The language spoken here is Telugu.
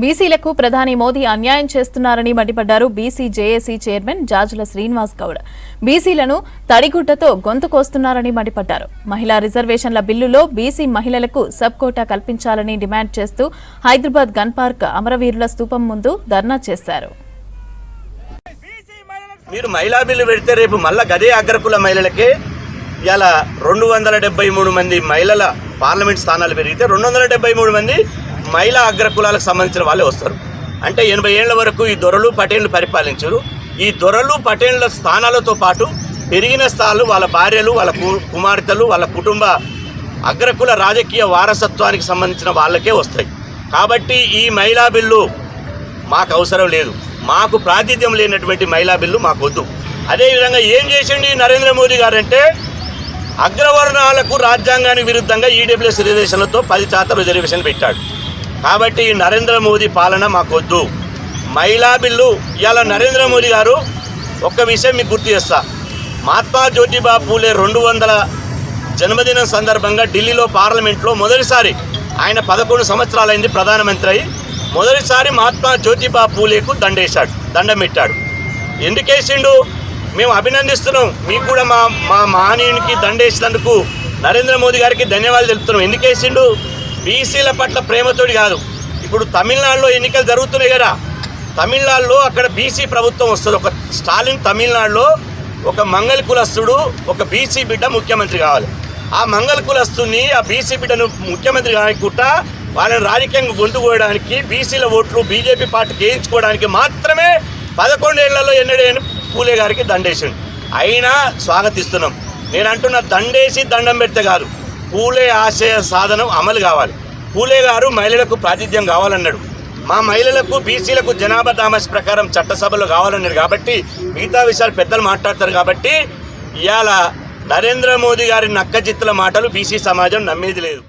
బీసీలకు ప్రధాని మోదీ అన్యాయం చేస్తున్నారని మండిపడ్డారు BC JAC chairman Jajula Srinivas Goud. బీసీలను తడిగుడ్డతో గొంతు కోస్తున్నారని మండిపడ్డారు. మహిళా రిజర్వేషన్ల బిల్లులో బీసీ మహిళలకు సబ్ కోటా కల్పించాలని డిమాండ్ చేస్తూ హైదరాబాద్ గన్ పార్క్ అమరవీరుల స్తూపం ముందు ధర్నా చేశారు. మీరు మహిళా బిల్లు పెడితే రేపు మళ్ళా గదే అగ్రకుల మహిళలకే ఇలా 273 మంది మహిళల పార్లమెంట్ స్థానాలు పెరిగితే 273 మంది మహిళా అగ్రకులాలకు సంబంధించిన వాళ్ళే వస్తారు. అంటే 80 ఏళ్ల వరకు ఈ దొరలు పటేళ్లు పరిపాలించారు. ఈ దొరలు పటేళ్ల స్థానాలతో పాటు పెరిగిన స్థానాలు వాళ్ళ భార్యలు, వాళ్ళ కుమార్తెలు, వాళ్ళ కుటుంబ అగ్రకుల రాజకీయ వారసత్వానికి సంబంధించిన వాళ్ళకే వస్తాయి. కాబట్టి ఈ మహిళా బిల్లు మాకు అవసరం లేదు. మాకు ప్రాతినిధ్యం లేనటువంటి మహిళా బిల్లు మాకు వద్దు. అదేవిధంగా ఏం చేసిండి నరేంద్ర మోదీ గారంటే అగ్రవర్ణాలకు రాజ్యాంగానికి విరుద్ధంగా ఈడబ్ల్యూఎస్ రిజర్వేషన్లతో 10% రిజర్వేషన్ పెట్టాడు. కాబట్టి ఈ నరేంద్ర మోదీ పాలన మాకు వద్దు. మహిళా బిల్లు ఇవాళ నరేంద్ర మోదీ గారు ఒక్క విషయం మీకు గుర్తు చేస్తా. మహాత్మా జ్యోతిబా పూలే 200వ జన్మదినం సందర్భంగా ఢిల్లీలో పార్లమెంట్లో మొదటిసారి ఆయన 11 సంవత్సరాలైంది ప్రధానమంత్రి అయి మొదటిసారి మహాత్మా జ్యోతిబా పూలేకు దండం పెట్టాడు. ఎందుకేసిండు? మేము అభినందిస్తున్నాం. మీకు కూడా మా మహనీయునికి దండేసినందుకు నరేంద్ర మోదీ గారికి ధన్యవాదాలు తెలుపుతున్నాం. ఎందుకేసిండు? బీసీల పట్ల ప్రేమతోటి కాదు. ఇప్పుడు తమిళనాడులో ఎన్నికలు జరుగుతున్నాయి కదా, తమిళనాడులో అక్కడ బీసీ ప్రభుత్వం వస్తుంది. ఒక స్టాలిన్ తమిళనాడులో ఒక మంగళ కులస్తుడు, ఒక బీసీ బిడ్డ ముఖ్యమంత్రి కావాలి. ఆ మంగళ కులస్తుని, ఆ బీసీ బిడ్డను ముఖ్యమంత్రి కాకుండా వాళ్ళని రాజకీయంగా గొంతుకోవడానికి, బీసీల ఓట్లు బీజేపీ పార్టీకి వేయించుకోవడానికి మాత్రమే 11 ఏళ్లలో ఎన్నడేని పూలే గారికి దండేసిండు. అయినా స్వాగతిస్తున్నాం. నేను అంటున్న దండేసి దండం పెడితే కాదు, పూలే ఆశయ సాధనం అమలు కావాలి. పూలే గారు మహిళలకు ప్రాతినిధ్యం కావాలన్నాడు. మా మహిళలకు బీసీలకు జనాభా దామాష ప్రకారం చట్టసభలో కావాలన్నాడు. కాబట్టి మిగతా విషయాలు పెద్దలు మాట్లాడతారు. కాబట్టి ఇవాళ నరేంద్ర మోదీ గారి నక్కజిత్తుల మాటలు బీసీ సమాజం నమ్మేది లేదు.